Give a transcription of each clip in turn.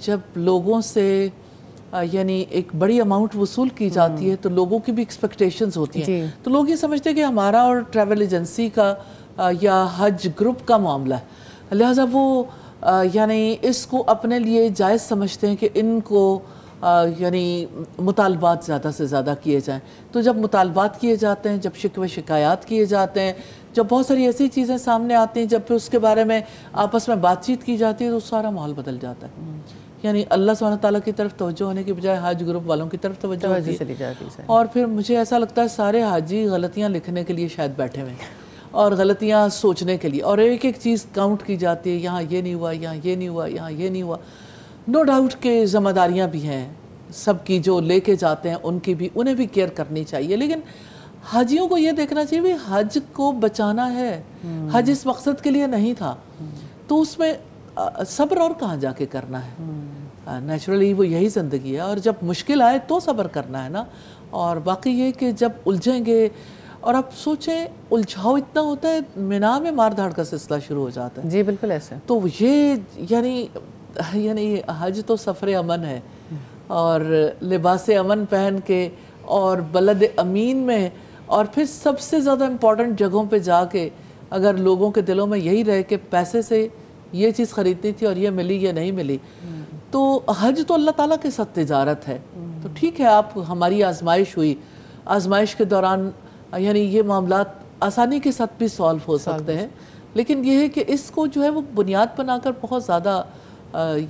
جب لوگوں سے یعنی ایک بڑی اماؤنٹ وصول کی جاتی ہے تو لوگوں کی بھی ایکسپیکٹیشنز ہوتی ہیں، تو لوگ یہ سمجھتے ہیں کہ ہمارا اور ٹریول ایجنسی کا یا حج گروپ کا معاملہ ہے، لہٰذا وہ یعنی اس کو اپنے لیے جائز سمجھتے ہیں کہ ان کو یعنی مطالبات زیادہ سے زیادہ کیے جائیں۔ تو جب مطالبات کیے جاتے ہیں، جب شکوے شکایات کیے جاتے ہیں، جب بہت ساری ایسی چیزیں سامنے آتی ہیں، جب پھر اس کے بارے میں آپس میں بات چیت کی جاتی ہے تو سارا ماحول بدل جاتا ہے۔ یعنی اللہ سبحانہ تعالیٰ کی طرف توجہ ہونے کی بجائے حج گروپ والوں کی طرف توجہ ہوتی ہے، اور پھر مجھے ایسا لگتا ہے سارے حاجی غلطیاں لکھنے کے لیے شاید بیٹھے ہوئے ہیں اور غلطیاں سوچنے کے لیے، اور ایک ایک چیز کاؤنٹ کی جاتی ہے، یہاں یہ نہیں ہوا، یہاں یہ نہیں ہوا، یہاں یہ نہیں ہوا۔ نو ڈاؤٹ کہ ذمہ داریاں بھی ہیں سب کی، جو لے کے جاتے ہیں ان کی بھی، انہیں بھی کیئر کرنی چاہیے، لیکن حاجیوں کو یہ دیکھنا چاہیے بھی حج کو بچانا ہے، حج اس مقصد کے لیے نہیں تھا، تو اس میں صبر اور کہاں جا کے کرنا ہے، نیچرلی وہ یہی زندگی ہے، اور جب مشکل آئے تو صبر کرنا ہے نا، اور باقی یہ کہ جب الجھیں گے، اور اب سوچیں الجھاؤ اتنا ہوتا ہے، مینا میں مار دھاڑ کا سلسلہ شروع ہو جاتا ہے۔ جی بالکل ایسے، تو یہ یعنی حج تو سفر امن ہے، اور لباس امن پہن کے اور بلد امین میں، اور پھر سب سے زیادہ امپورٹنٹ جگہوں پہ جا کے اگر لوگوں کے دلوں میں یہی رہے کہ پیسے سے یہ چیز خریدنی تھی اور یہ ملی یا نہیں ملی، تو حج تو اللہ تعالیٰ کے ساتھ تجارت ہے۔ تو ٹھیک ہے، آپ ہماری آزمائش ہوئی، آزمائش کے دوران یعنی یہ معاملات آسانی کے ساتھ بھی سالو ہو سکتے ہیں، لیکن یہ ہے کہ اس کو جو ہے وہ بنیاد بنا کر بہت زیادہ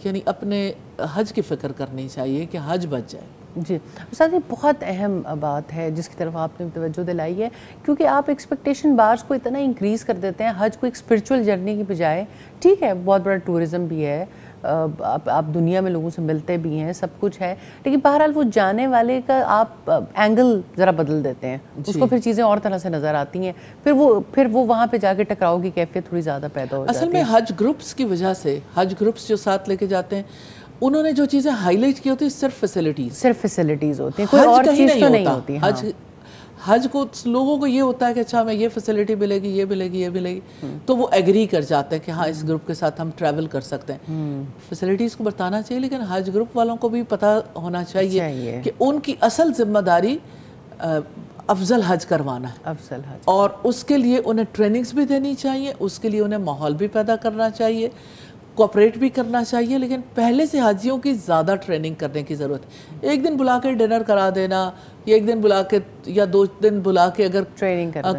یعنی اپنے حج کی فکر کرنی چاہیے کہ حج بچ جائے۔ جی استاد، یہ بہت اہم بات ہے جس کی طرف آپ نے توجہ دلائی ہے، کیونکہ آپ ایکسپیکٹیشن بارز کو اتنا انکریز کر دیتے ہیں حج کو ایک اسپرچول جرنی کی بجائے۔ ٹھیک ہے، بہت بڑا ٹورزم بھی ہے، آپ دنیا میں لوگوں سے ملتے بھی ہیں، سب کچھ ہے، لیکن بہرحال وہ جانے والے کا آپ اینگل ذرا بدل دیتے ہیں، اس کو پھر چیزیں اور طرح سے نظر آتی ہیں، پھر وہ وہاں پہ جا کے ٹکراؤ کی کیفیت تھوڑی زیادہ پیدا ہو جاتی ہے۔ اصل میں حج گروپس کی وجہ سے، حج گروپس جو ساتھ لے کے جاتے ہیں، انہوں نے جو چیزیں ہائی لائٹ کی ہوتی ہیں صرف فیسیلٹیز ہوتی ہیں، کوئی اور چیز تو نہیں ہوتی۔ حج کو لوگوں کو یہ ہوتا ہے کہ اچھا ہمیں یہ فیسیلٹی ملے گی، یہ ملے گی، یہ ملے گی، تو وہ ایگری کر جاتے ہیں کہ ہاں اس گروپ کے ساتھ ہم ٹریول کر سکتے ہیں۔ فیسیلٹیز کو بتانا چاہیے، لیکن حج گروپ والوں کو بھی پتہ ہونا چاہیے کہ ان کی اصل ذمہ داری افضل حج کروانا ہے، اور اس کے لیے انہیں ٹریننگز بھی دینی چاہیے، اس کے لیے انہیں ماحول بھی پیدا کرنا چاہیے، کوآپریٹ بھی کرنا چاہیے، لیکن پہلے سے حاجیوں کی زیادہ ٹریننگ کرنے کی ضرورت ہے۔ ایک دن بلا کے ڈنر کرا دینا، یا ایک دن بلا کے یا 2 دن بلا کے اگر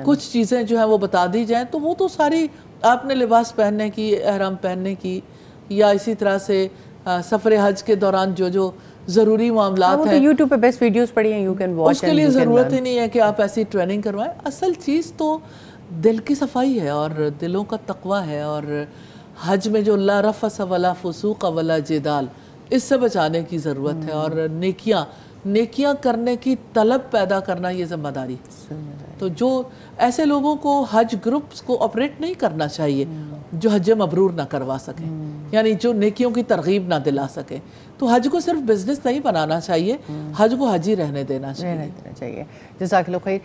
کچھ چیزیں جو ہیں وہ بتا دی جائیں تو وہ تو ساری آپ نے لباس پہننے کی، احرام پہننے کی، یا اسی طرح سے سفر حج کے دوران جو ضروری معاملات ہیں، یوٹیوب پہ بیسٹ ویڈیوز پڑی ہیں، یو کین واچ، اس کے لیے ضرورت ہی نہیں ہے کہ آپ ایسی ٹریننگ کروائیں۔ اصل چیز تو دل کی صفائی ہے اور دلوں کا تقوی ہے، اور حج میں جو لا رفث ولا فسوق ولا جدال، اس سے بچانے کی ضرورت ہے، اور نیکیاں کرنے کی طلب پیدا کرنا یہ ذمہ داری۔ تو جو ایسے لوگوں کو حج گروپس کو آپریٹ نہیں کرنا چاہیے جو حج مبرور نہ کروا سکیں، یعنی جو نیکیوں کی ترغیب نہ دلا سکیں، تو حج کو صرف بزنس نہیں بنانا چاہیے، حج کو حج ہی رہنے دینا چاہیے۔ جزاک اللہ خیر۔